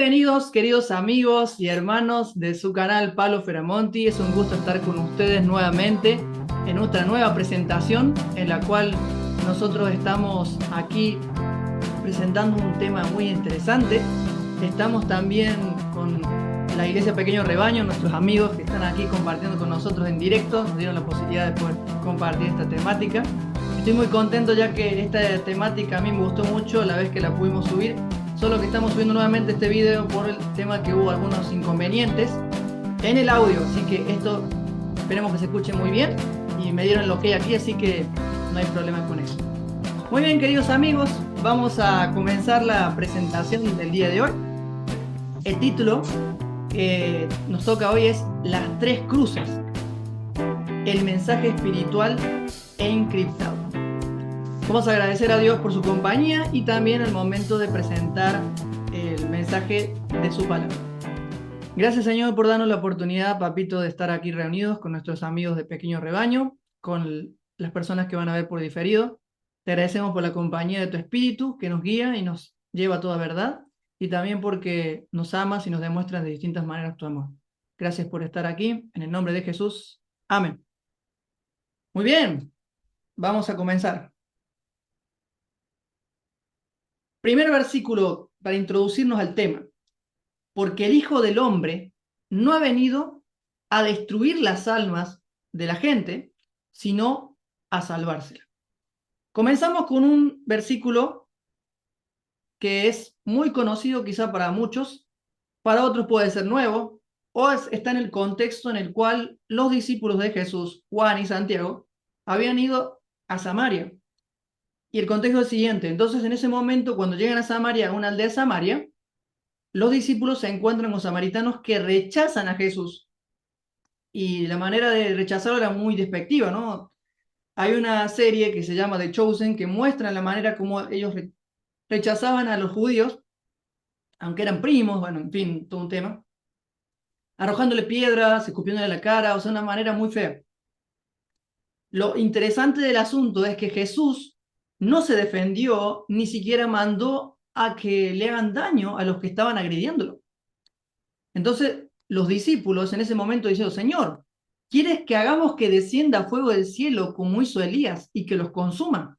Bienvenidos, queridos amigos y hermanos de su canal Palo Feramonti. Es un gusto estar con ustedes nuevamente en otra nueva presentación en la cual nosotros estamos aquí presentando un tema muy interesante. Estamos también con la Iglesia Pequeño Rebaño, nuestros amigos que están aquí compartiendo con nosotros en directo, nos dieron la posibilidad de poder compartir esta temática. Estoy muy contento ya que esta temática a mí me gustó mucho la vez que la pudimos subir. Solo que estamos subiendo nuevamente este video por el tema que hubo algunos inconvenientes en el audio, así que esto esperemos que se escuche muy bien y me dieron el ok aquí, así que no hay problema con eso. Muy bien, queridos amigos, vamos a comenzar la presentación del día de hoy. El título que nos toca hoy es Las tres cruces, el mensaje espiritual encriptado. Vamos a agradecer a Dios por su compañía y también el momento de presentar el mensaje de su palabra. Gracias, Señor, por darnos la oportunidad, papito, de estar aquí reunidos con nuestros amigos de Pequeño Rebaño, con las personas que van a ver por diferido. Te agradecemos por la compañía de tu Espíritu que nos guía y nos lleva a toda verdad, y también porque nos amas y nos demuestras de distintas maneras tu amor. Gracias por estar aquí. En el nombre de Jesús. Amén. Muy bien, vamos a comenzar. Primer versículo para introducirnos al tema. Porque el Hijo del Hombre no ha venido a destruir las almas de la gente, sino a salvárselas. Comenzamos con un versículo que es muy conocido quizá para muchos, para otros puede ser nuevo, o está en el contexto en el cual los discípulos de Jesús, Juan y Santiago, habían ido a Samaria. Y el contexto es el siguiente. Entonces, en ese momento, cuando llegan a Samaria, a una aldea de Samaria, los discípulos se encuentran con samaritanos que rechazan a Jesús. Y la manera de rechazarlo era muy despectiva, ¿no? Hay una serie que se llama The Chosen que muestra la manera como ellos rechazaban a los judíos, aunque eran primos, bueno, en fin, todo un tema, arrojándole piedras, escupiéndole la cara, o sea, una manera muy fea. Lo interesante del asunto es que Jesús no se defendió, ni siquiera mandó a que le hagan daño a los que estaban agrediéndolo. Entonces, los discípulos en ese momento dijeron, Señor, ¿quieres que hagamos que descienda fuego del cielo como hizo Elías y que los consuma?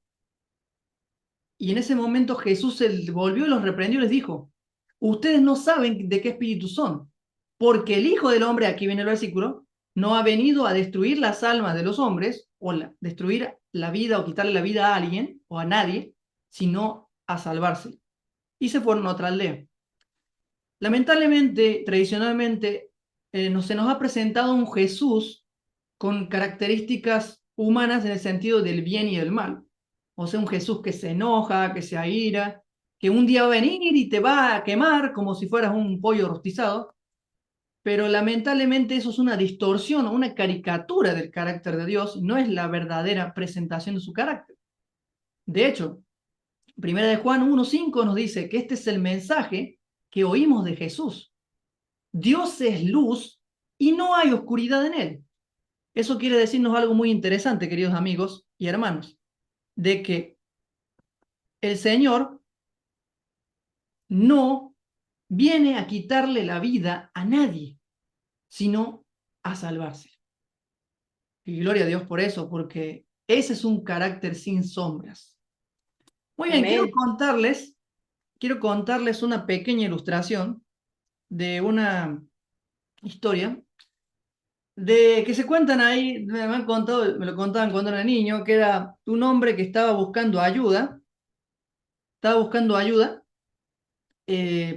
Y en ese momento Jesús se volvió y los reprendió y les dijo, ustedes no saben de qué espíritu son, porque el Hijo del Hombre, aquí viene el versículo, no ha venido a destruir las almas de los hombres, o destruir la vida o quitarle la vida a alguien o a nadie, sino a salvarse. Y se fueron a otra aldea. Lamentablemente, tradicionalmente, se nos ha presentado un Jesús con características humanas en el sentido del bien y del mal. O sea, un Jesús que se enoja, que se aira, que un día va a venir y te va a quemar como si fueras un pollo rostizado. Pero lamentablemente eso es una distorsión o una caricatura del carácter de Dios, y no es la verdadera presentación de su carácter. De hecho, Primera de Juan 1:5 nos dice que este es el mensaje que oímos de Jesús. Dios es luz y no hay oscuridad en él. Eso quiere decirnos algo muy interesante, queridos amigos y hermanos, de que el Señor no viene a quitarle la vida a nadie, sino a salvarse. Y gloria a Dios por eso, porque ese es un carácter sin sombras. Muy bien, Amén. quiero contarles una pequeña ilustración de una historia de que se cuentan ahí, me lo contaban cuando era niño, que era un hombre que estaba buscando ayuda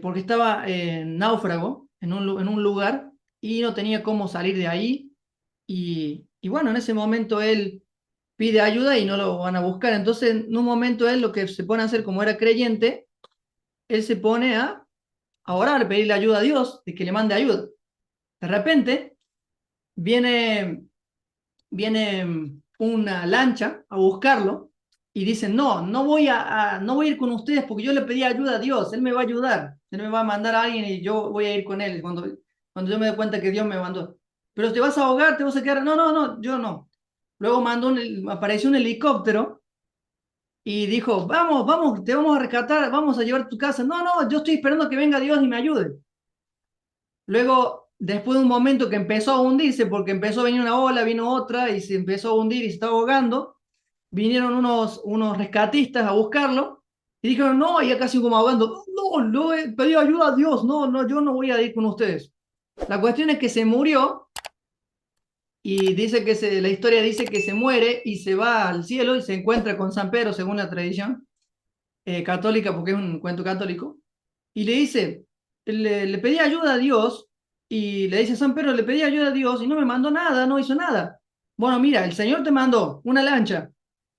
porque estaba náufrago en un lugar y no tenía cómo salir de ahí. Y bueno, en ese momento él pide ayuda y no lo van a buscar. Entonces, en un momento él lo que se pone a hacer, como era creyente, él se pone a orar, a pedirle ayuda a Dios, de que le mande ayuda. De repente, viene una lancha a buscarlo y dicen, no, no voy a ir con ustedes porque yo le pedí ayuda a Dios, Él me va a ayudar, Él me va a mandar a alguien y yo voy a ir con Él cuando yo me dé cuenta que Dios me mandó. Pero te vas a ahogar, te vas a quedar, no, yo no. Luego apareció un helicóptero y dijo, vamos, vamos, te vamos a rescatar, vamos a llevar a tu casa. No, no, yo estoy esperando que venga Dios y me ayude. Luego, después de un momento que empezó a hundirse, porque empezó a venir una ola, vino otra y se empezó a hundir y se estaba ahogando, vinieron unos rescatistas a buscarlo y dijeron, no, ya casi como ahogando, no, no, he pedido ayuda a Dios, no, no, yo no voy a ir con ustedes. La cuestión es que se murió y dice que la historia dice que se muere y se va al cielo y se encuentra con San Pedro, según la tradición católica, porque es un cuento católico, y le dice, le pedí ayuda a Dios, y le dice San Pedro, le pedí ayuda a Dios y no me mandó nada, no hizo nada. Bueno, mira, el Señor te mandó una lancha,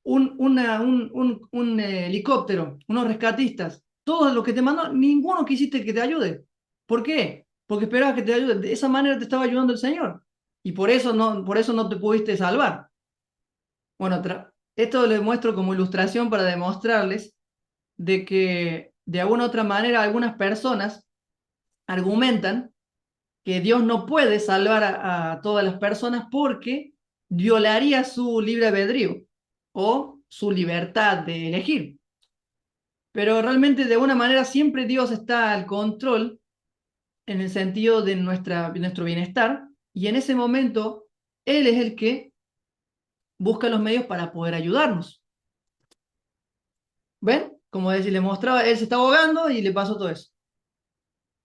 un helicóptero, unos rescatistas, todo lo que te mandó, ninguno quisiste que te ayude. ¿Por qué? Porque esperabas que te ayude. De esa manera te estaba ayudando el Señor. Y por eso no te pudiste salvar. Bueno, esto les muestro como ilustración para demostrarles de que de alguna otra manera algunas personas argumentan que Dios no puede salvar a todas las personas porque violaría su libre albedrío o su libertad de elegir. Pero realmente de alguna manera siempre Dios está al control en el sentido de nuestro bienestar y en ese momento Él es el que busca los medios para poder ayudarnos. ¿Ven? Como decir, le mostraba, Él se está ahogando y le pasó todo eso.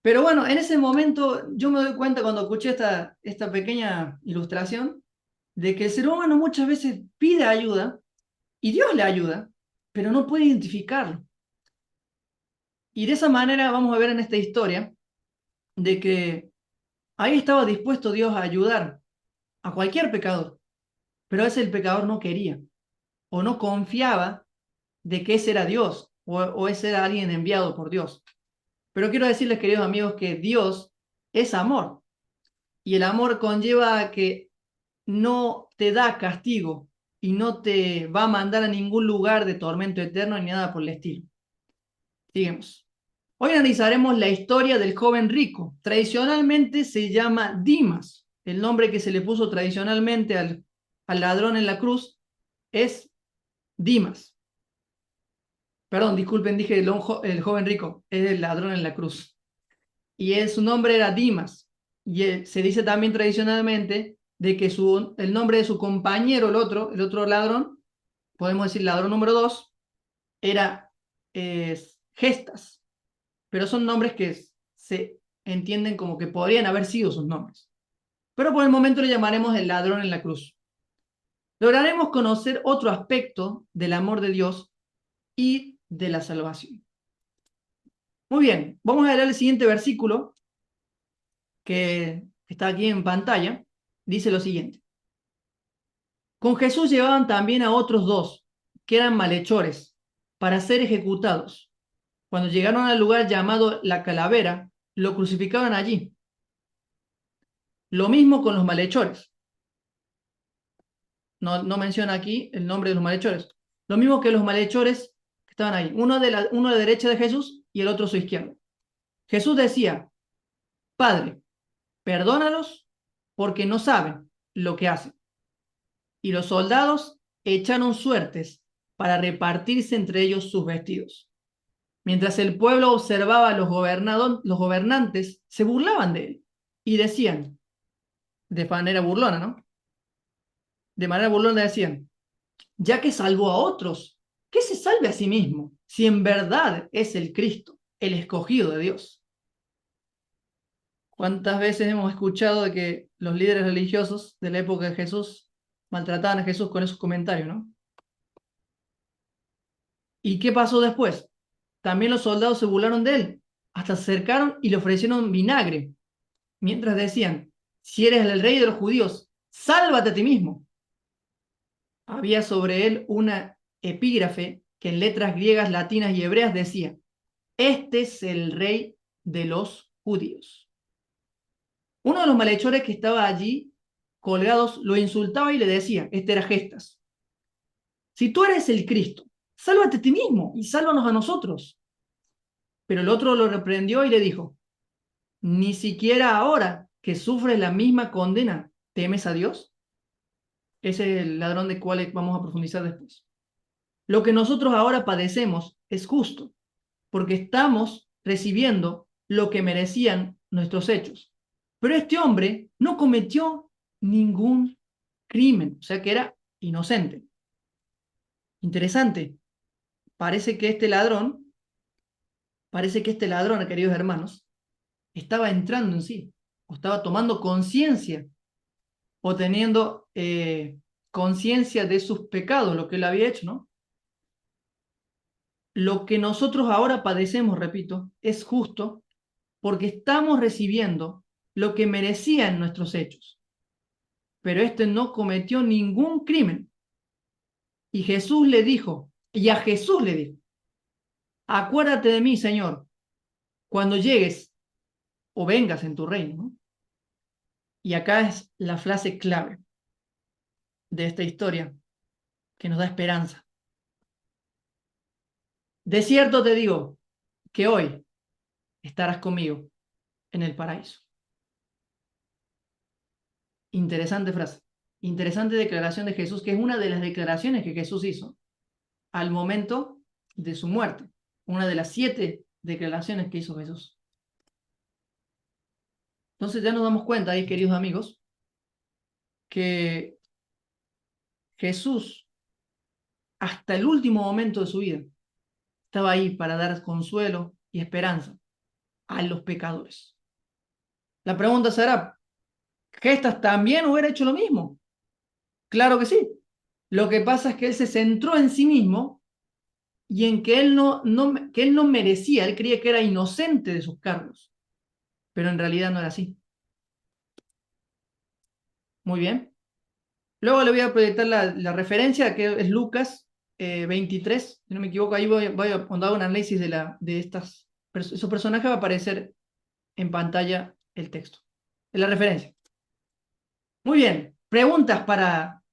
Pero bueno, en ese momento yo me doy cuenta cuando escuché esta pequeña ilustración de que el ser humano muchas veces pide ayuda y Dios le ayuda, pero no puede identificarlo. Y de esa manera vamos a ver en esta historia de que ahí estaba dispuesto Dios a ayudar a cualquier pecador, pero ese el pecador no quería o no confiaba de que ese era Dios o ese era alguien enviado por Dios. Pero quiero decirles, queridos amigos, que Dios es amor y el amor conlleva a que no te da castigo y no te va a mandar a ningún lugar de tormento eterno ni nada por el estilo. Sigamos. Hoy analizaremos la historia del joven rico. Tradicionalmente se llama Dimas. El nombre que se le puso tradicionalmente al ladrón en la cruz es Dimas. Perdón, disculpen, dije el joven rico, es el ladrón en la cruz. Y su nombre era Dimas. Y se dice también tradicionalmente de que el nombre de su compañero, el otro ladrón, podemos decir ladrón número 2, era Gestas, pero son nombres que se entienden como que podrían haber sido sus nombres. Pero por el momento le llamaremos el ladrón en la cruz. Lograremos conocer otro aspecto del amor de Dios y de la salvación. Muy bien, vamos a leer el siguiente versículo que está aquí en pantalla. Dice lo siguiente. Con Jesús llevaban también a otros dos, que eran malhechores, para ser ejecutados. Cuando llegaron al lugar llamado La Calavera, lo crucificaron allí. Lo mismo con los malhechores. No menciona aquí el nombre de los malhechores. Lo mismo que los malhechores que estaban ahí. Uno a la derecha de Jesús y el otro a su izquierda. Jesús decía, Padre, perdónalos porque no saben lo que hacen. Y los soldados echaron suertes para repartirse entre ellos sus vestidos. Mientras el pueblo observaba a los gobernantes, se burlaban de él y decían, de manera burlona, ¿no? De manera burlona decían, ya que salvó a otros, que se salve a sí mismo, si en verdad es el Cristo, el escogido de Dios. ¿Cuántas veces hemos escuchado de que los líderes religiosos de la época de Jesús maltrataban a Jesús con esos comentarios, ¿no? ¿Y qué pasó después? También los soldados se burlaron de él, hasta se acercaron y le ofrecieron vinagre, mientras decían, si eres el rey de los judíos, sálvate a ti mismo. Había sobre él una epígrafe que en letras griegas, latinas y hebreas decía, este es el rey de los judíos. Uno de los malhechores que estaba allí colgados lo insultaba y le decía, este era Gestas, si tú eres el Cristo, sálvate a ti mismo y sálvanos a nosotros. Pero el otro lo reprendió y le dijo, ni siquiera ahora que sufres la misma condena, ¿temes a Dios? Ese es el ladrón del cual vamos a profundizar después. Lo que nosotros ahora padecemos es justo, porque estamos recibiendo lo que merecían nuestros hechos. Pero este hombre no cometió ningún crimen, o sea que era inocente. Interesante. Parece que este ladrón, queridos hermanos, estaba entrando en sí, o estaba tomando conciencia, o teniendo conciencia de sus pecados, lo que él había hecho, ¿no? Lo que nosotros ahora padecemos, repito, es justo porque estamos recibiendo lo que merecían nuestros hechos. Pero este no cometió ningún crimen. Y a Jesús le dijo, acuérdate de mí, Señor, cuando llegues o vengas en tu reino, ¿no? Y acá es la frase clave de esta historia que nos da esperanza. De cierto te digo que hoy estarás conmigo en el paraíso. Interesante frase, interesante declaración de Jesús, que es una de las declaraciones que Jesús hizo al momento de su muerte, una de las 7 declaraciones que hizo Jesús. Entonces ya nos damos cuenta ahí, queridos amigos, que Jesús, hasta el último momento de su vida, estaba ahí para dar consuelo y esperanza a los pecadores. La pregunta será, ¿Gestas también hubiera hecho lo mismo? Claro que sí. Lo que pasa es que él se centró en sí mismo y en que que él no merecía, él creía que era inocente de sus cargos, pero en realidad no era así. Muy bien. Luego le voy a proyectar la referencia, que es Lucas 23, si no me equivoco, ahí voy a dar un análisis de esos personajes, va a aparecer en pantalla el texto. Es la referencia. Muy bien, preguntas para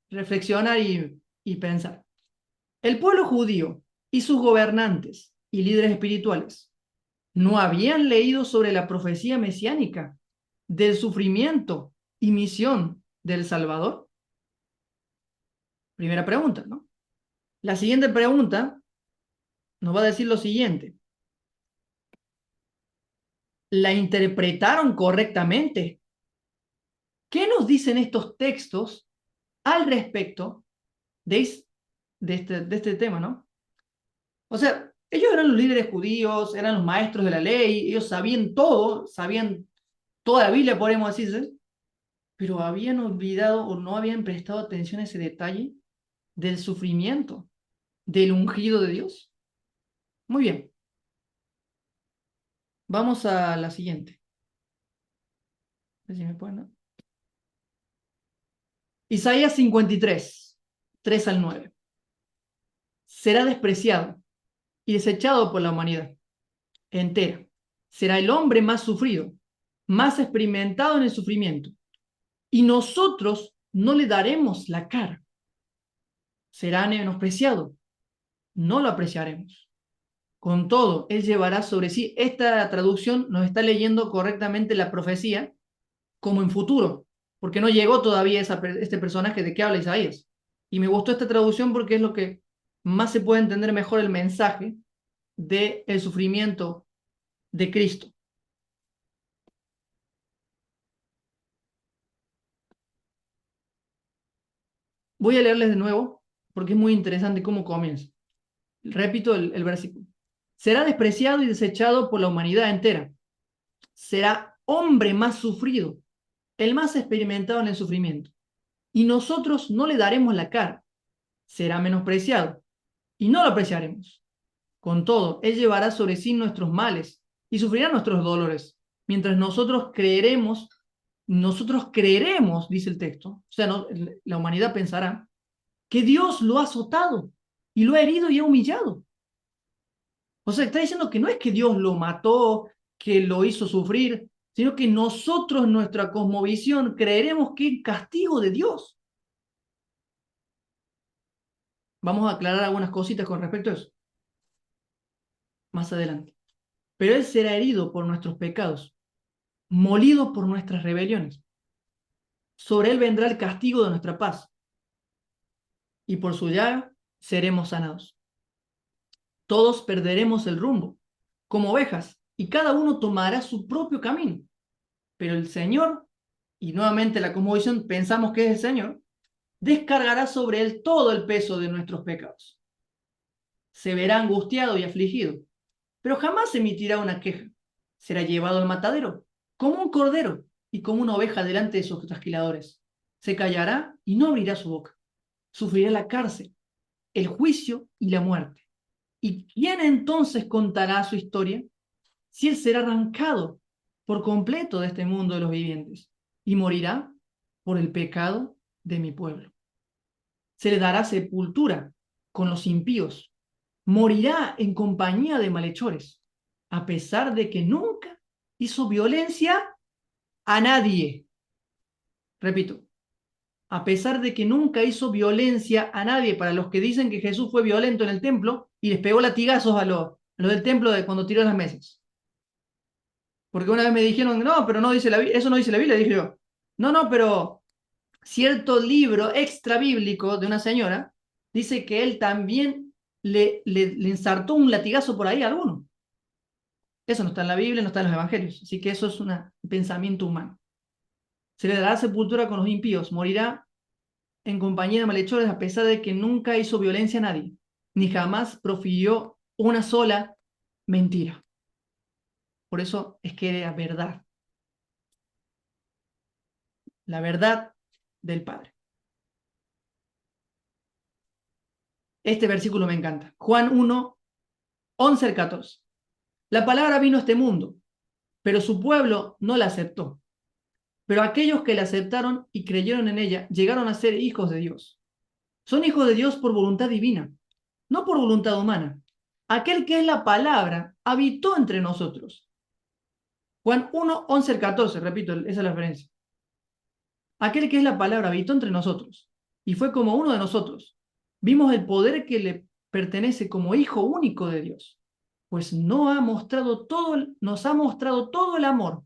reflexionar y pensar. El pueblo judío y sus gobernantes y líderes espirituales no habían leído sobre la profecía mesiánica del sufrimiento y misión del Salvador. Primera pregunta, ¿no? La siguiente pregunta nos va a decir lo siguiente. ¿La interpretaron correctamente? ¿Qué nos dicen estos textos al respecto de este tema, ¿no? O sea, ellos eran los líderes judíos, eran los maestros de la ley, ellos sabían todo, sabían toda la Biblia, podemos decirse, pero habían olvidado o no habían prestado atención a ese detalle del sufrimiento, del ungido de Dios. Muy bien. Vamos a la siguiente. A ver si me pueden, ¿no? Isaías 53, 3 al 9. Será despreciado y desechado por la humanidad entera. Será el hombre más sufrido, más experimentado en el sufrimiento. Y nosotros no le daremos la cara. Será menospreciado, no lo apreciaremos. Con todo, él llevará sobre sí, esta traducción nos está leyendo correctamente la profecía como en futuro, porque no llegó todavía este personaje de que habla Isaías. Y me gustó esta traducción porque es lo que más se puede entender mejor el mensaje del sufrimiento de Cristo. Voy a leerles de nuevo porque es muy interesante cómo comienza. Repito el versículo. Será despreciado y desechado por la humanidad entera. Será hombre más sufrido, el más experimentado en el sufrimiento. Y nosotros no le daremos la cara. Será menospreciado y no lo apreciaremos. Con todo, él llevará sobre sí nuestros males y sufrirá nuestros dolores, mientras nosotros creeremos, dice el texto, o sea, la humanidad pensará que Dios lo ha azotado y lo ha herido y ha humillado. O sea, está diciendo que no es que Dios lo mató, que lo hizo sufrir, sino que nosotros, nuestra cosmovisión, creeremos que es castigo de Dios. Vamos a aclarar algunas cositas con respecto a eso más adelante. Pero Él será herido por nuestros pecados, molido por nuestras rebeliones. Sobre Él vendrá el castigo de nuestra paz. Y por su llaga seremos sanados. Todos perderemos el rumbo, como ovejas, y cada uno tomará su propio camino. Pero el Señor, y nuevamente la cosmovisión pensamos que es el Señor, descargará sobre él todo el peso de nuestros pecados. Se verá angustiado y afligido, pero jamás emitirá una queja. Será llevado al matadero, como un cordero y como una oveja delante de sus trasquiladores. Se callará y no abrirá su boca. Sufrirá la cárcel, el juicio y la muerte. ¿Y quién entonces contará su historia? Si él será arrancado por completo de este mundo de los vivientes y morirá por el pecado de mi pueblo. Se le dará sepultura con los impíos, morirá en compañía de malhechores, a pesar de que nunca hizo violencia a nadie. Repito, a pesar de que nunca hizo violencia a nadie. Para los que dicen que Jesús fue violento en el templo y les pegó latigazos a los del templo de cuando tiró las mesas. Porque una vez me dijeron, no, pero no dice eso no dice la Biblia. Dije yo, no, pero cierto libro extra bíblico de una señora dice que él también le ensartó un latigazo por ahí a alguno. Eso no está en la Biblia, no está en los evangelios. Así que eso es un pensamiento humano. Se le dará sepultura con los impíos, morirá en compañía de malhechores a pesar de que nunca hizo violencia a nadie, ni jamás profirió una sola mentira. Por eso es que era verdad. La verdad del Padre. Este versículo me encanta. Juan 1, 11 al 14. La palabra vino a este mundo, pero su pueblo no la aceptó. Pero aquellos que la aceptaron y creyeron en ella llegaron a ser hijos de Dios. Son hijos de Dios por voluntad divina, no por voluntad humana. Aquel que es la palabra habitó entre nosotros. Juan 1, 11 al 14, repito, esa es la referencia. Aquel que es la palabra habitó entre nosotros y fue como uno de nosotros. Vimos el poder que le pertenece como hijo único de Dios, pues nos ha mostrado todo el amor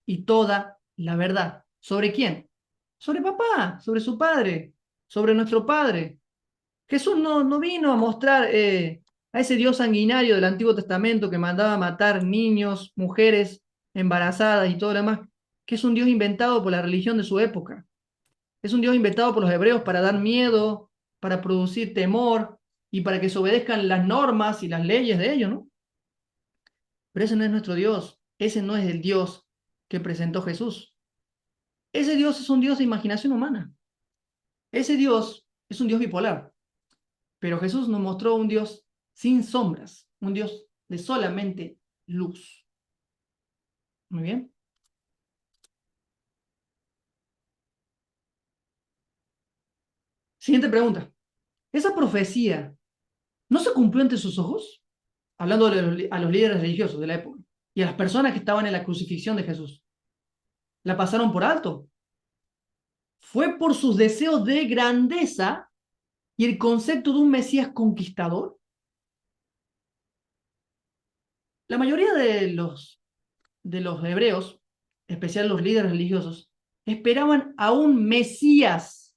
y toda la verdad. ¿Sobre quién? Sobre papá, sobre su padre, sobre nuestro padre. Jesús no vino a mostrar a ese Dios sanguinario del Antiguo Testamento que mandaba a matar niños, mujeres embarazadas y todo lo demás, que es un Dios inventado por la religión de su época. Es un Dios inventado por los hebreos para dar miedo, para producir temor y para que se obedezcan las normas y las leyes de ellos, ¿no? Pero ese no es nuestro Dios. Ese no es el Dios que presentó Jesús. Ese Dios es un Dios de imaginación humana. Ese Dios es un Dios bipolar. Pero Jesús nos mostró un Dios sin sombras, un Dios de solamente luz. Muy bien. Siguiente pregunta. ¿Esa profecía no se cumplió ante sus ojos? Hablando a los líderes religiosos de la época y a las personas que estaban en la crucifixión de Jesús. ¿La pasaron por alto? ¿Fue por sus deseos de grandeza y el concepto de un Mesías conquistador? La mayoría de los hebreos, en especial los líderes religiosos, esperaban a un Mesías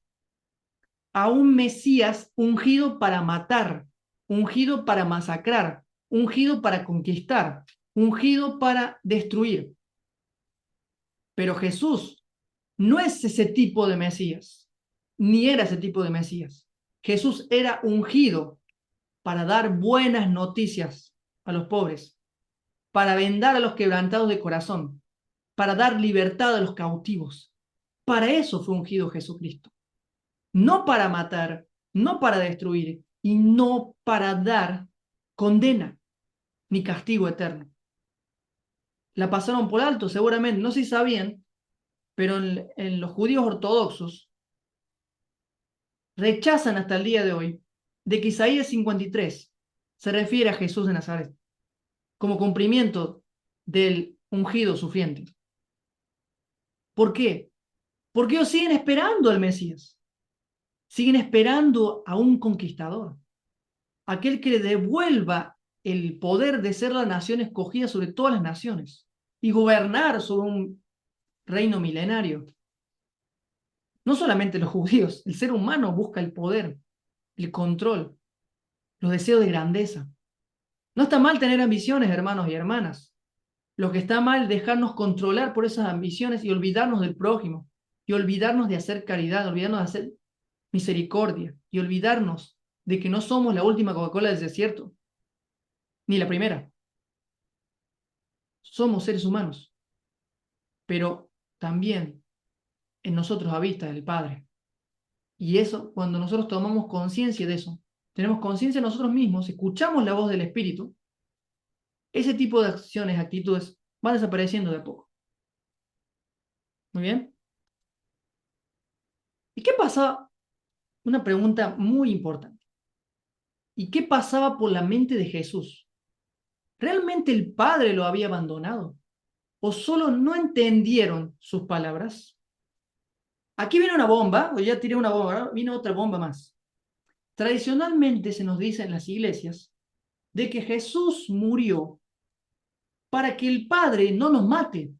ungido para matar, ungido para masacrar, ungido para conquistar, ungido para destruir. Pero Jesús no es ese tipo de Mesías, ni era ese tipo de Mesías. Jesús era ungido para dar buenas noticias a los pobres, para vendar a los quebrantados de corazón, para dar libertad a los cautivos. Para eso fue ungido Jesucristo. No para matar, no para destruir y no para dar condena ni castigo eterno. La pasaron por alto, seguramente, no sé si sabían, pero en los judíos ortodoxos rechazan hasta el día de hoy de que Isaías 53 se refiere a Jesús de Nazaret como cumplimiento del ungido sufriente. ¿Por qué? Porque ellos siguen esperando al Mesías, siguen esperando a un conquistador, aquel que le devuelva el poder de ser la nación escogida sobre todas las naciones y gobernar sobre un reino milenario. No solamente los judíos, el ser humano busca el poder, el control. los deseos de grandeza. No está mal tener ambiciones, hermanos y hermanas. Lo que está mal es dejarnos controlar por esas ambiciones y olvidarnos del prójimo, y olvidarnos de hacer caridad, olvidarnos de hacer misericordia, y olvidarnos de que no somos la última Coca-Cola del desierto, ni la primera. Somos seres humanos, pero también en nosotros habita el Padre. Y eso, cuando nosotros tomamos conciencia de eso, tenemos conciencia de nosotros mismos, escuchamos la voz del Espíritu, ese tipo de acciones, actitudes, van desapareciendo de a poco. Muy bien. ¿Y qué pasaba? Una pregunta muy importante. ¿Y qué pasaba por la mente de Jesús? ¿Realmente el Padre lo había abandonado? ¿O solo no entendieron sus palabras? Aquí viene una bomba, o ya tiré una bomba, ¿no? Viene otra bomba más. Tradicionalmente se nos dice en las iglesias de que Jesús murió para que el Padre no nos mate,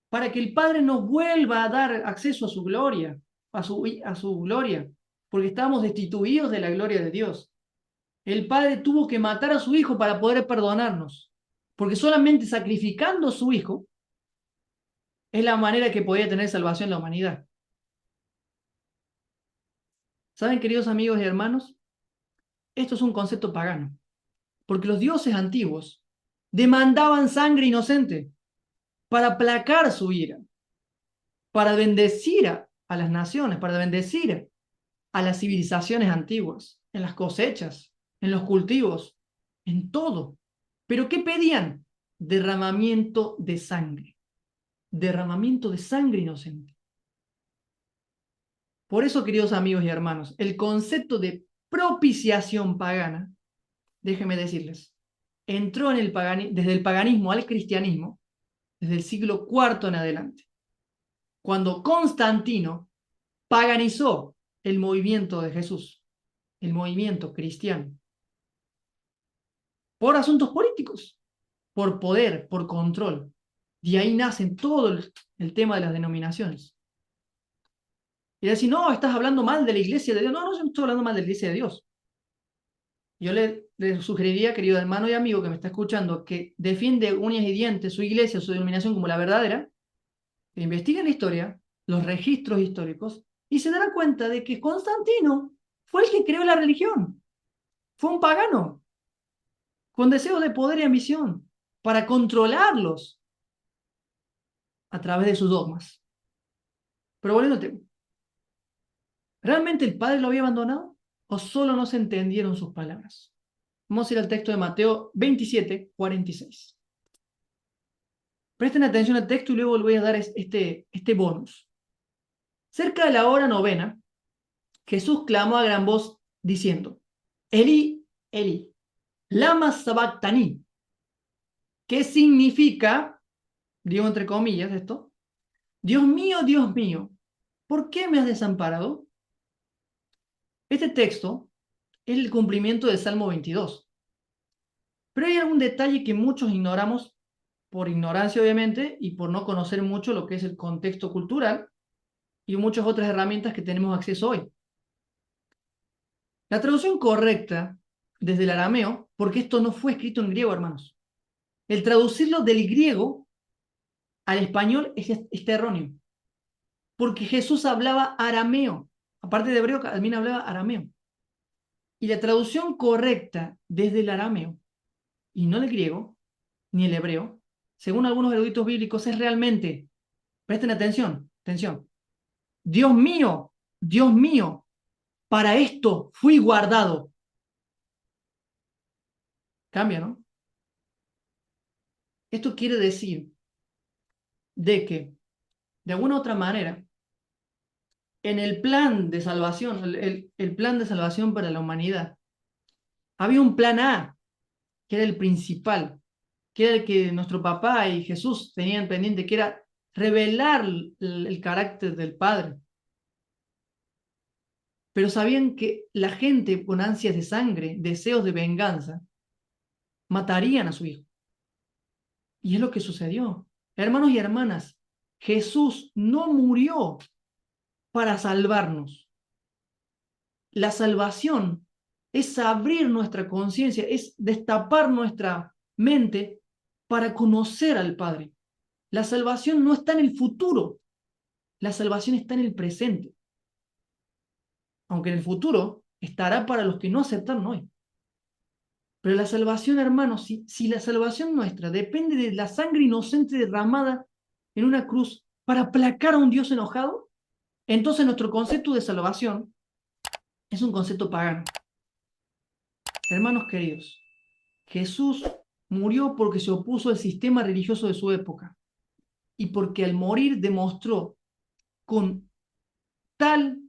para que el Padre nos vuelva a dar acceso a su gloria, a su gloria, porque estábamos destituidos de la gloria de Dios. El Padre tuvo que matar a su Hijo para poder perdonarnos, porque solamente sacrificando a su Hijo es la manera que podía tener salvación la humanidad. ¿Saben, queridos amigos y hermanos? Esto es un concepto pagano, porque los dioses antiguos demandaban sangre inocente para aplacar su ira, para bendecir a las naciones, para bendecir a las civilizaciones antiguas, en las cosechas, en los cultivos, en todo. ¿Pero qué pedían? Derramamiento de sangre. Derramamiento de sangre inocente. Por eso, queridos amigos y hermanos, el concepto de propiciación pagana, déjenme decirles, entró desde el paganismo al cristianismo desde el siglo IV en adelante, cuando Constantino paganizó el movimiento de Jesús, el movimiento cristiano, por asuntos políticos, por poder, por control. De ahí nace todo el tema de las denominaciones. Y decir, no, estás hablando mal de la iglesia de Dios. No, no, yo no estoy hablando mal de la iglesia de Dios. Yo le sugeriría, querido hermano y amigo que me está escuchando, que defiende uñas y dientes su iglesia, su denominación como la verdadera, que investigue la historia, los registros históricos, y se dará cuenta de que Constantino fue el que creó la religión. Fue un pagano, con deseos de poder y ambición, para controlarlos a través de sus dogmas. Pero volviendo al tema, ¿realmente el Padre lo había abandonado? ¿O solo no se entendieron sus palabras? Vamos a ir al texto de Mateo 27, 46. Presten atención al texto y luego les voy a dar este bonus. Cerca de la hora novena, Jesús clamó a gran voz diciendo, Eli, Eli, lama sabactani, ¿qué significa, digo entre comillas esto, Dios mío, ¿por qué me has desamparado? Este texto es el cumplimiento del Salmo 22. Pero hay algún detalle que muchos ignoramos por ignorancia, obviamente, y por no conocer mucho lo que es el contexto cultural y muchas otras herramientas que tenemos acceso hoy. La traducción correcta desde el arameo, porque esto no fue escrito en griego, hermanos. El traducirlo del griego al español es erróneo, porque Jesús hablaba arameo. Aparte de hebreo, también hablaba arameo. Y la traducción correcta desde el arameo, y no el griego, ni el hebreo, según algunos eruditos bíblicos, es realmente, presten atención, Dios mío, para esto fui guardado. Cambia, ¿no? Esto quiere decir de que, de alguna u otra manera, en el plan de salvación, el plan de salvación para la humanidad, había un plan A, que era el principal, que era el que nuestro papá y Jesús tenían pendiente, que era revelar el carácter del Padre. Pero sabían que la gente con ansias de sangre, deseos de venganza, matarían a su hijo. Y es lo que sucedió. Hermanos y hermanas, Jesús no murió para salvarnos. La salvación es abrir nuestra conciencia, es destapar nuestra mente para conocer al Padre. La salvación no está en el futuro, la salvación está en el presente. Aunque en el futuro estará para los que no aceptaron hoy. Pero la salvación, hermanos, si la salvación nuestra depende de la sangre inocente derramada en una cruz para aplacar a un Dios enojado, entonces nuestro concepto de salvación es un concepto pagano. Hermanos queridos, Jesús murió porque se opuso al sistema religioso de su época y porque al morir demostró con tal,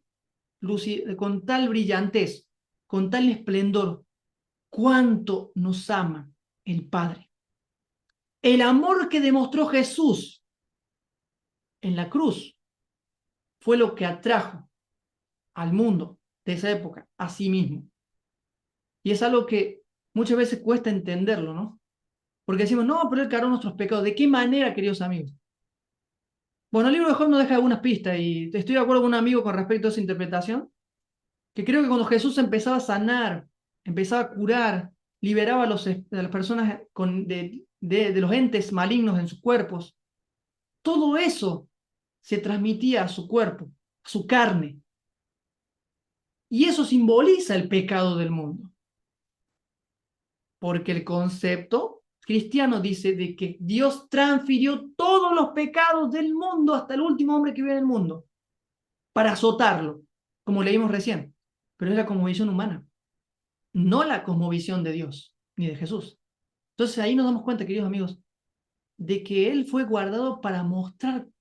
con tal brillantez, con tal esplendor, cuánto nos ama el Padre. El amor que demostró Jesús en la cruz fue lo que atrajo al mundo de esa época a sí mismo. Y es algo que muchas veces cuesta entenderlo, ¿no? Porque decimos, no, pero Él cargó nuestros pecados. ¿De qué manera, queridos amigos? Bueno, el libro de Job nos deja algunas pistas y estoy de acuerdo con un amigo con respecto a esa interpretación, que creo que cuando Jesús empezaba a sanar, empezaba a curar, liberaba a las personas de los entes malignos en sus cuerpos, todo eso se transmitía a su cuerpo, a su carne. Y eso simboliza el pecado del mundo. Porque el concepto cristiano dice de que Dios transfirió todos los pecados del mundo hasta el último hombre que vive en el mundo para azotarlo, como leímos recién. Pero es la cosmovisión humana, no la cosmovisión de Dios ni de Jesús. Entonces ahí nos damos cuenta, queridos amigos, de que Él fue guardado para mostrarse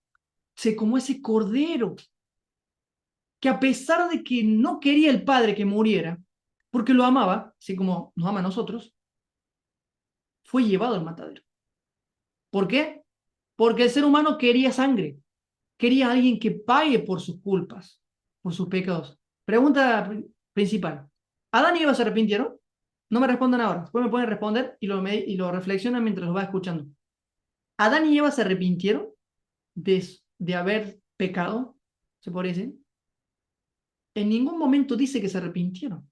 como ese cordero que a pesar de que no quería el Padre que muriera, porque lo amaba, así como nos ama a nosotros, fue llevado al matadero. ¿Por qué? Porque el ser humano quería sangre, quería a alguien que pague por sus culpas, por sus pecados. Pregunta principal. ¿Adán y Eva se arrepintieron? No me respondan ahora, después me pueden responder y lo reflexionan mientras los va escuchando. ¿Adán y Eva se arrepintieron de haber pecado? ¿Se podría decir? En ningún momento dice que se arrepintieron.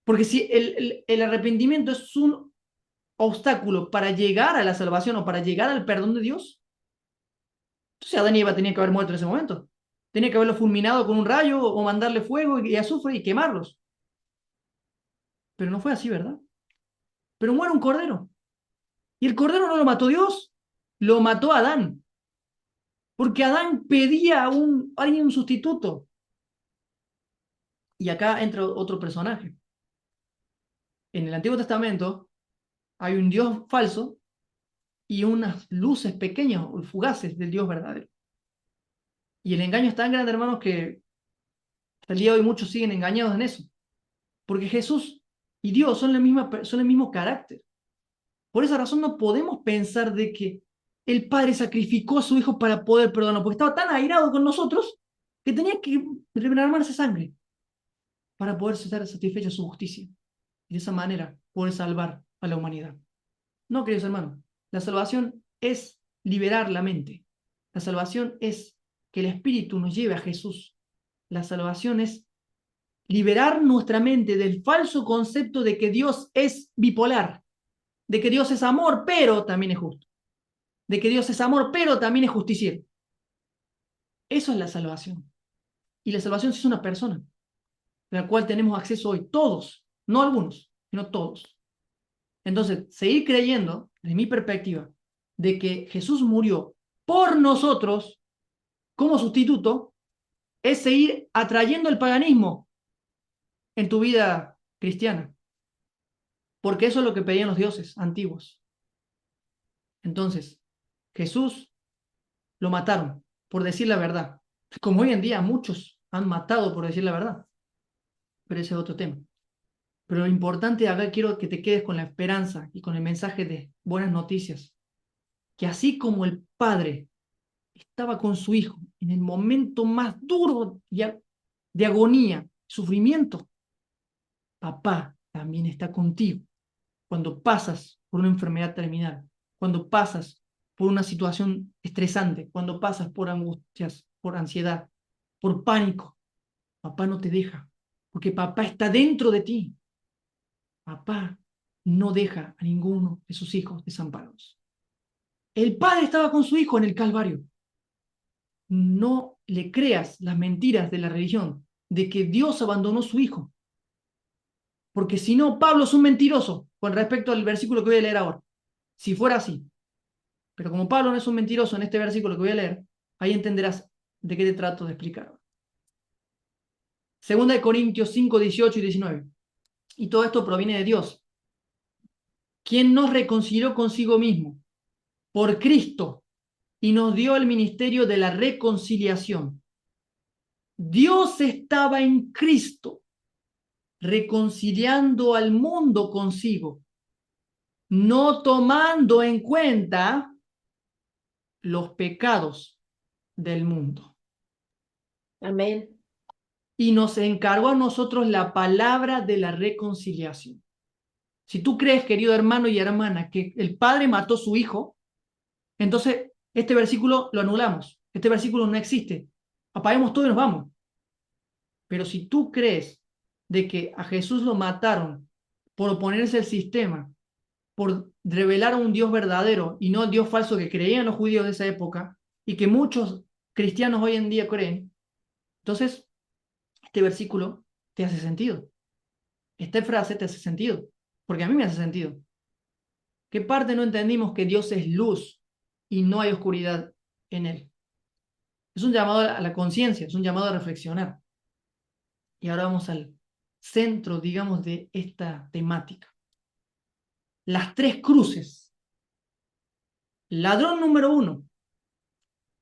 Porque si el arrepentimiento es un obstáculo para llegar a la salvación o para llegar al perdón de Dios, entonces Adán y Eva tenían que haber muerto en ese momento. Tenía que haberlo fulminado con un rayo o mandarle fuego y azufre y quemarlos. Pero no fue así, ¿verdad? Pero muere un cordero. Y el cordero no lo mató Dios, lo mató Adán. Porque Adán pedía a alguien un sustituto. Y acá entra otro personaje. En el Antiguo Testamento hay un Dios falso y unas luces pequeñas, fugaces del Dios verdadero. Y el engaño es tan grande, hermanos, que hasta el día de hoy muchos siguen engañados en eso. Porque Jesús y Dios son el mismo carácter. Por esa razón no podemos pensar de que el Padre sacrificó a su Hijo para poder perdonarnos, porque estaba tan airado con nosotros que tenía que derramarse sangre para poder ser satisfecha su justicia. Y de esa manera poder salvar a la humanidad. No, queridos hermanos, la salvación es liberar la mente. La salvación es que el Espíritu nos lleve a Jesús. La salvación es liberar nuestra mente del falso concepto de que Dios es bipolar, de que Dios es amor, pero también es justo, de que Dios es amor, pero también es justiciero. Eso es la salvación. Y la salvación es una persona, la cual tenemos acceso hoy, todos, no algunos, sino todos. Entonces, seguir creyendo, desde mi perspectiva, de que Jesús murió por nosotros como sustituto, es seguir atrayendo el paganismo en tu vida cristiana. Porque eso es lo que pedían los dioses antiguos. Entonces, Jesús lo mataron por decir la verdad. Como hoy en día muchos han matado por decir la verdad. Pero ese es otro tema. Pero lo importante acá quiero que te quedes con la esperanza y con el mensaje de buenas noticias. Que así como el Padre estaba con su Hijo en el momento más duro de agonía, sufrimiento, papá también está contigo cuando pasas por una enfermedad terminal, cuando pasas por una situación estresante, cuando pasas por angustias, por ansiedad, por pánico. Papá no te deja, Porque papá está dentro de ti. Papá no deja a ninguno de sus hijos desamparados. El padre estaba con su hijo en el Calvario. No le creas las mentiras de la religión de que Dios abandonó a su hijo. Porque si no, Pablo es un mentiroso con respecto al versículo que voy a leer ahora. Si fuera así. Pero como Pablo no es un mentiroso en este versículo que voy a leer, ahí entenderás de qué te trato de explicar. Segunda de Corintios 5, 18 y 19. Y todo esto proviene de Dios, quien nos reconcilió consigo mismo por Cristo y nos dio el ministerio de la reconciliación. Dios estaba en Cristo reconciliando al mundo consigo, no tomando en cuenta los pecados del mundo. Amén. Y nos encargó a nosotros la palabra de la reconciliación. Si tú crees, querido hermano y hermana, que el padre mató a su hijo, entonces este versículo lo anulamos. Este versículo no existe. Apaguemos todo y nos vamos. Pero si tú crees de que a Jesús lo mataron por oponerse al sistema, por revelar a un Dios verdadero y no al Dios falso que creían los judíos de esa época y que muchos cristianos hoy en día creen, entonces este versículo te hace sentido. Esta frase te hace sentido, porque a mí me hace sentido. ¿Qué parte no entendimos que Dios es luz y no hay oscuridad en él? Es un llamado a la conciencia, es un llamado a reflexionar. Y ahora vamos al centro, digamos, de esta temática. Las tres cruces. Ladrón número 1,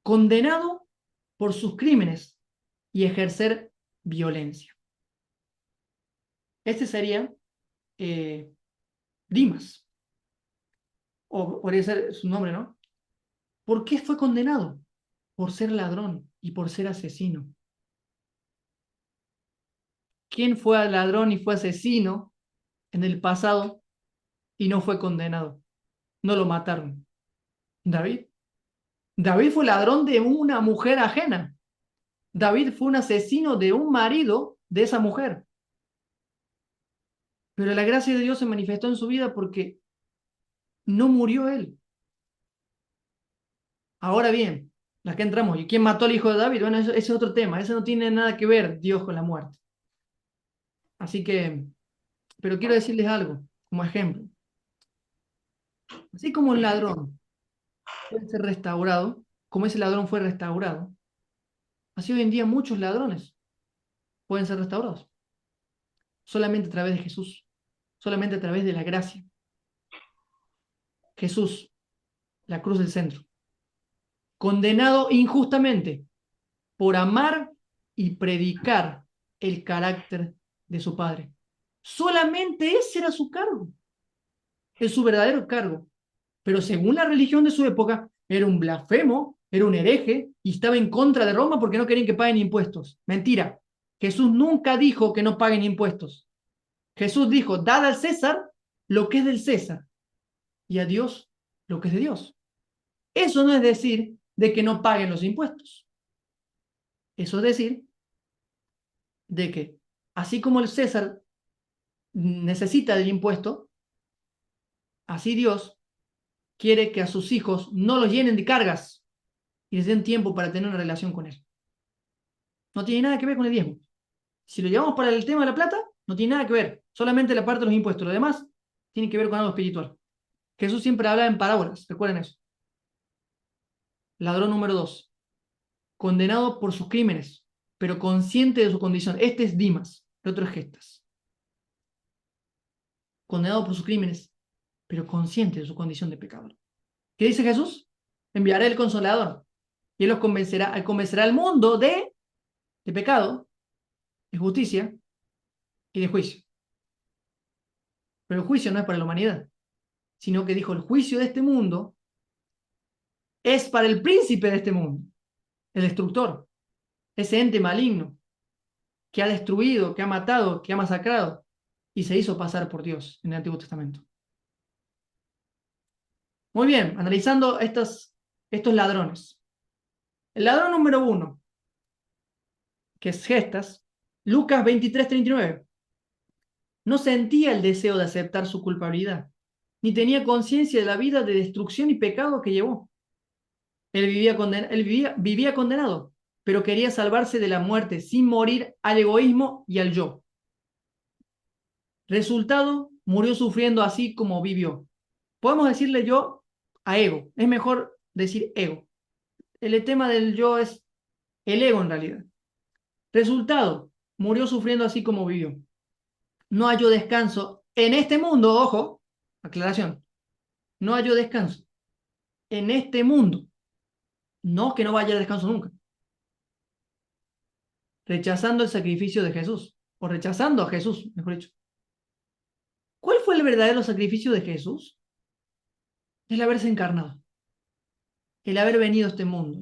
condenado por sus crímenes y ejercer violencia. Este sería Dimas, o podría ser su nombre, ¿no? ¿Por qué fue condenado? Por ser ladrón y por ser asesino. ¿Quién fue ladrón y fue asesino en el pasado y no fue condenado? No lo mataron. David. David fue ladrón de una mujer ajena. David fue un asesino de un marido de esa mujer. Pero la gracia de Dios se manifestó en su vida porque no murió él. Ahora bien, las que entramos, ¿y quién mató al hijo de David? Bueno, ese es otro tema. Eso no tiene nada que ver Dios con la muerte. Así que, pero quiero decirles algo como ejemplo. Así como el ladrón puede ser restaurado, como ese ladrón fue restaurado, así hoy en día muchos ladrones pueden ser restaurados. Solamente a través de Jesús, solamente a través de la gracia. Jesús, la cruz del centro. Condenado injustamente por amar y predicar el carácter de su Padre. Solamente ese era su cargo, es su verdadero cargo. Pero según la religión de su época, era un blasfemo, era un hereje y estaba en contra de Roma porque no querían que paguen impuestos. Mentira. Jesús nunca dijo que no paguen impuestos. Jesús dijo, dad al César lo que es del César y a Dios lo que es de Dios. Eso no es decir de que no paguen los impuestos. Eso es decir de que así como el César necesita del impuesto, así Dios quiere que a sus hijos no los llenen de cargas y les den tiempo para tener una relación con él. No tiene nada que ver con el diezmo. Si lo llevamos para el tema de la plata, no tiene nada que ver. Solamente la parte de los impuestos. Lo demás tiene que ver con algo espiritual. Jesús siempre habla en parábolas. Recuerden eso. Ladrón número 2. Condenado por sus crímenes, pero consciente de su condición. Este es Dimas. El otro es Gestas. Condenado por sus crímenes, pero consciente de su condición de pecador. ¿Qué dice Jesús? Enviaré el Consolador. Y él los convencerá al mundo de pecado, de justicia y de juicio. Pero el juicio no es para la humanidad, sino que dijo, el juicio de este mundo es para el príncipe de este mundo, el destructor, ese ente maligno que ha destruido, que ha matado, que ha masacrado y se hizo pasar por Dios en el Antiguo Testamento. Muy bien, analizando estos ladrones. El ladrón número 1, que es Gestas, Lucas 23:39. No sentía el deseo de aceptar su culpabilidad, ni tenía conciencia de la vida de destrucción y pecado que llevó. Él vivía condenado, pero quería salvarse de la muerte sin morir al egoísmo y al yo. Resultado, murió sufriendo así como vivió. Podemos decirle yo a ego. Es mejor decir ego. El tema del yo es el ego en realidad. Resultado, murió sufriendo así como vivió. No halló descanso en este mundo, ojo, aclaración. No halló descanso en este mundo. No que no vaya a descanso nunca. Rechazando el sacrificio de Jesús, o rechazando a Jesús, mejor dicho. ¿Cuál fue el verdadero sacrificio de Jesús? El haberse encarnado, el haber venido a este mundo.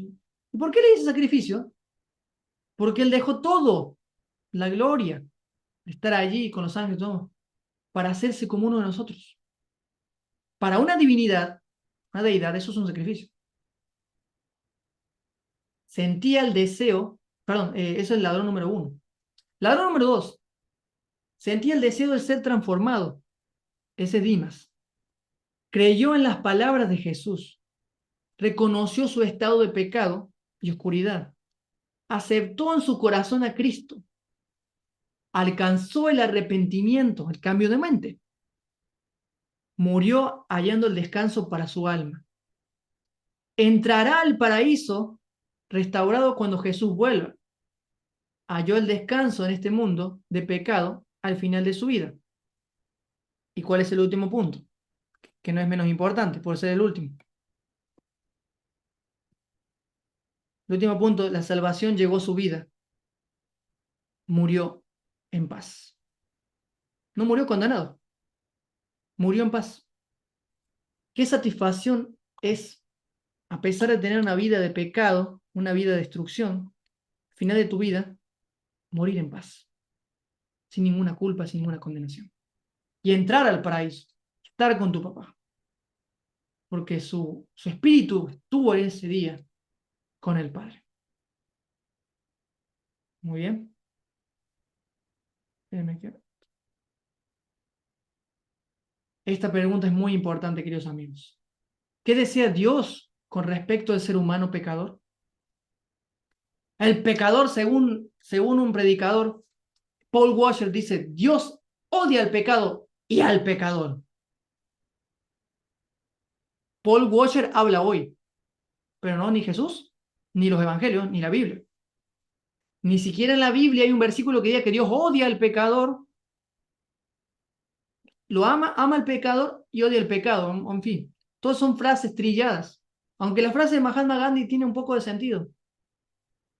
¿Y por qué le dice sacrificio? Porque él dejó todo, la gloria, de estar allí con los ángeles, todo, para hacerse como uno de nosotros. Para una divinidad, una deidad, eso es un sacrificio. Sentía el deseo, perdón, eso es el ladrón número 1. Ladrón número 2, sentía el deseo de ser transformado, ese Dimas. Creyó en las palabras de Jesús, reconoció su estado de pecado y oscuridad, aceptó en su corazón a Cristo, alcanzó el arrepentimiento, el cambio de mente, murió hallando el descanso para su alma. Entrará al paraíso restaurado cuando Jesús vuelva. Halló el descanso en este mundo de pecado al final de su vida. ¿Y cuál es el último punto? Que no es menos importante, por ser el último. El último punto, la salvación llegó a su vida. Murió en paz. No murió condenado, murió en paz. ¿Qué satisfacción es, a pesar de tener una vida de pecado, una vida de destrucción, al final de tu vida, morir en paz, sin ninguna culpa, sin ninguna condenación? Y entrar al paraíso, estar con tu papá, porque su espíritu estuvo en ese día con el Padre. Muy bien. Esta pregunta es muy importante, queridos amigos. ¿Qué desea Dios con respecto al ser humano pecador? El pecador, según un predicador, Paul Washer, dice: Dios odia al pecado y al pecador. Paul Washer habla hoy, pero no ni Jesús, ni los evangelios, ni la Biblia. Ni siquiera en la Biblia hay un versículo que diga que Dios odia al pecador, lo ama al pecador y odia al pecado. En fin, todas son frases trilladas. Aunque la frase de Mahatma Gandhi tiene un poco de sentido.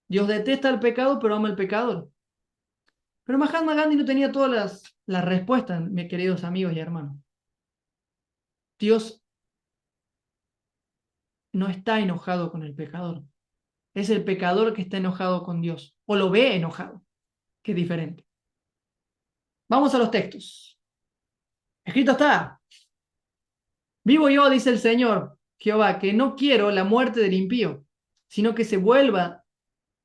Dios detesta al pecado, pero ama al pecador. Pero Mahatma Gandhi no tenía todas las respuestas, mis queridos amigos y hermanos. Dios no está enojado con el pecador. Es el pecador que está enojado con Dios, o lo ve enojado, que es diferente. Vamos a los textos. Escrito está: vivo yo, dice el Señor Jehová, que no quiero la muerte del impío, sino que se vuelva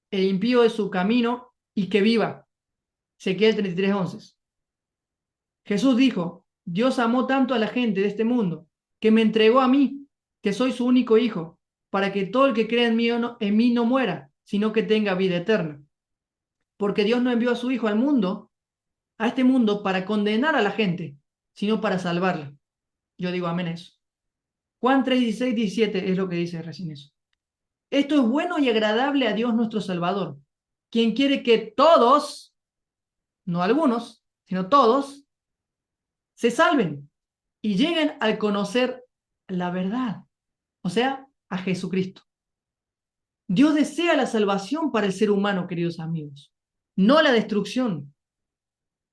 el impío de su camino y que viva. Ezequiel 33:11. Jesús dijo: Dios amó tanto a la gente de este mundo, que me entregó a mí, que soy su único hijo, para que todo el que cree en mí no muera, sino que tenga vida eterna. Porque Dios no envió a su Hijo al mundo, a este mundo, para condenar a la gente, sino para salvarla. Yo digo amén a eso. Juan 3:16, 17 es lo que dice recién eso. Esto es bueno y agradable a Dios nuestro Salvador, quien quiere que todos, no algunos, sino todos, se salven y lleguen al conocer la verdad, o sea, a Jesucristo. Dios desea la salvación para el ser humano, queridos amigos, no la destrucción.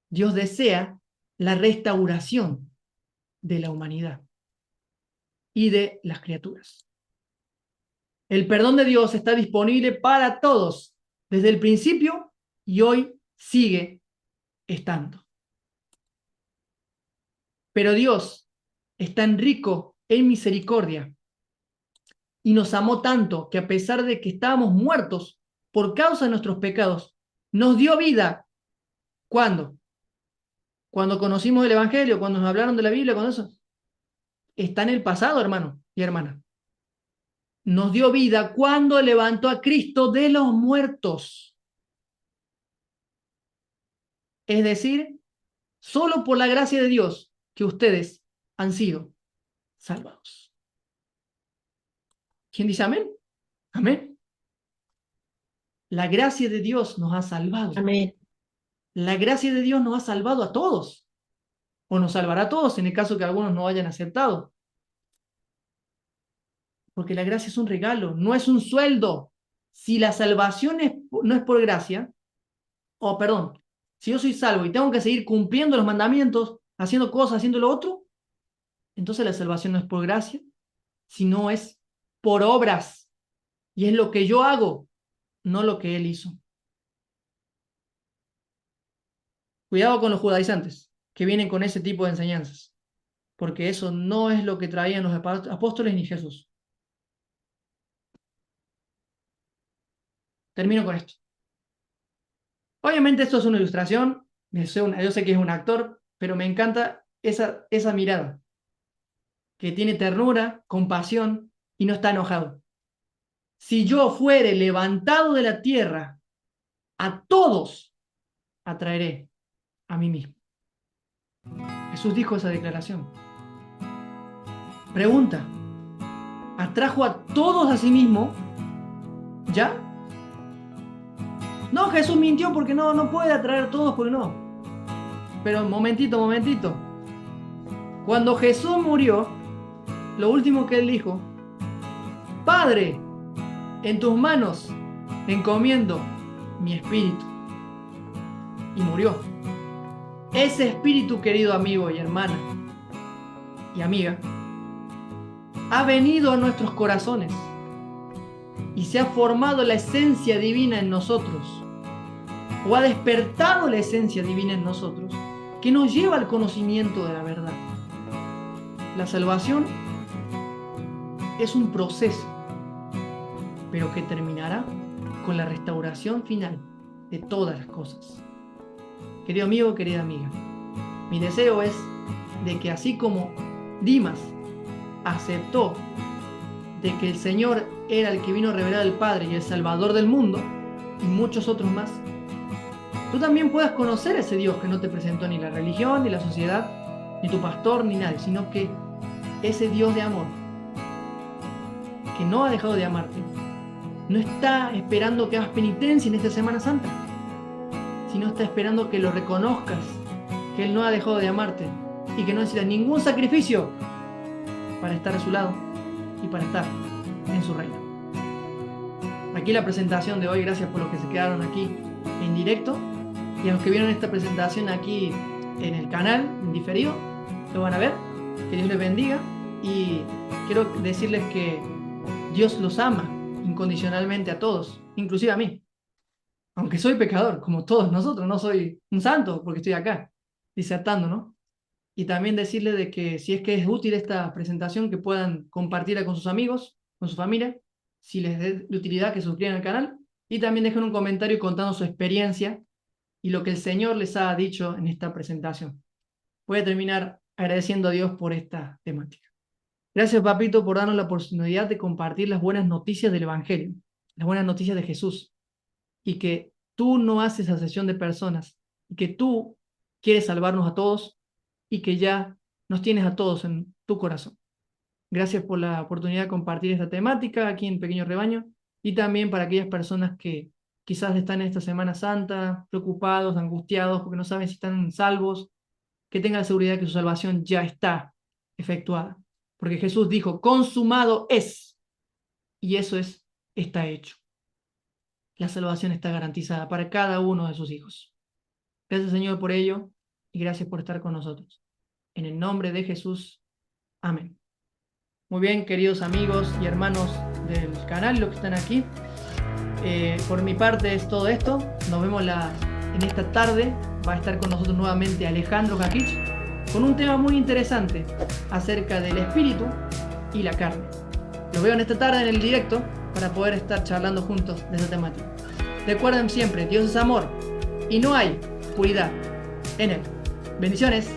Dios desea la restauración de la humanidad y de las criaturas. El perdón de Dios está disponible para todos desde el principio y hoy sigue estando. Pero Dios es tan rico en misericordia y nos amó tanto que, a pesar de que estábamos muertos por causa de nuestros pecados, nos dio vida ¿Cuándo? Cuando conocimos el Evangelio, cuando nos hablaron de la Biblia, cuando eso. Está en el pasado, hermano y hermana. Nos dio vida cuando levantó a Cristo de los muertos. Es decir, solo por la gracia de Dios que ustedes han sido salvados. ¿Quién dice amén? Amén. La gracia de Dios nos ha salvado. Amén. La gracia de Dios nos ha salvado a todos. O nos salvará a todos en el caso que algunos no hayan aceptado. Porque la gracia es un regalo, no es un sueldo. Si la salvación no es por gracia, perdón, si yo soy salvo y tengo que seguir cumpliendo los mandamientos, haciendo cosas, haciendo lo otro, entonces la salvación no es por gracia, sino es por obras. Y es lo que yo hago, no lo que Él hizo. Cuidado con los judaizantes, que vienen con ese tipo de enseñanzas, porque eso no es lo que traían los apóstoles ni Jesús. Termino con esto. Obviamente esto es una ilustración, yo sé que es un actor, pero me encanta esa mirada, que tiene ternura, compasión y no está enojado. Si yo fuere levantado de la tierra, a todos atraeré a mí mismo. Jesús dijo esa declaración. Pregunta, ¿atrajo a todos a sí mismo? ¿Ya? No, Jesús mintió porque no puede atraer a todos, porque no. Pero momentito. Cuando Jesús murió, lo último que él dijo, Padre, en tus manos encomiendo mi espíritu. Y murió. Ese espíritu, querido amigo y hermana y amiga, ha venido a nuestros corazones y se ha formado la esencia divina en nosotros, o ha despertado la esencia divina en nosotros, que nos lleva al conocimiento de la verdad. La salvación es un proceso, pero que terminará con la restauración final de todas las cosas. Querido amigo, querida amiga, mi deseo es de que así como Dimas aceptó de que el Señor era el que vino a revelar al Padre y el Salvador del mundo, y muchos otros más, tú también puedas conocer a ese Dios que no te presentó ni la religión, ni la sociedad, ni tu pastor, ni nadie, sino que ese Dios de amor, que no ha dejado de amarte, no está esperando que hagas penitencia en esta Semana Santa, sino está esperando que lo reconozcas, que Él no ha dejado de amarte y que no necesitas ningún sacrificio para estar a su lado y para estar en su reino. Aquí la presentación de hoy, gracias por los que se quedaron aquí en directo, y a los que vieron esta presentación aquí en el canal, en diferido, lo van a ver. Que Dios les bendiga, y quiero decirles que Dios los ama incondicionalmente a todos, inclusive a mí. Aunque soy pecador, como todos nosotros, no soy un santo porque estoy acá, disertando, ¿no? Y también decirles de que si es que es útil esta presentación, que puedan compartirla con sus amigos, con su familia, si les es de utilidad, que suscriban al canal, y también dejen un comentario contando su experiencia y lo que el Señor les ha dicho en esta presentación. Voy a terminar agradeciendo a Dios por esta temática. Gracias, papito, por darnos la oportunidad de compartir las buenas noticias del Evangelio, las buenas noticias de Jesús, y que tú no haces asesión de personas, y que tú quieres salvarnos a todos, y que ya nos tienes a todos en tu corazón. Gracias por la oportunidad de compartir esta temática aquí en Pequeño Rebaño, y también para aquellas personas que quizás están en esta Semana Santa preocupados, angustiados, porque no saben si están salvos, que tengan la seguridad de que su salvación ya está efectuada. Porque Jesús dijo, consumado es, y eso está hecho. La salvación está garantizada para cada uno de sus hijos. Gracias, Señor, por ello, y gracias por estar con nosotros. En el nombre de Jesús, amén. Muy bien, queridos amigos y hermanos del canal, los que están aquí, por mi parte es todo esto. Nos vemos en esta tarde. Va a estar con nosotros nuevamente Alejandro Jakich con un tema muy interesante acerca del espíritu y la carne. Los veo en esta tarde en el directo para poder estar charlando juntos de esa temática. Recuerden siempre, Dios es amor y no hay oscuridad en él. Bendiciones.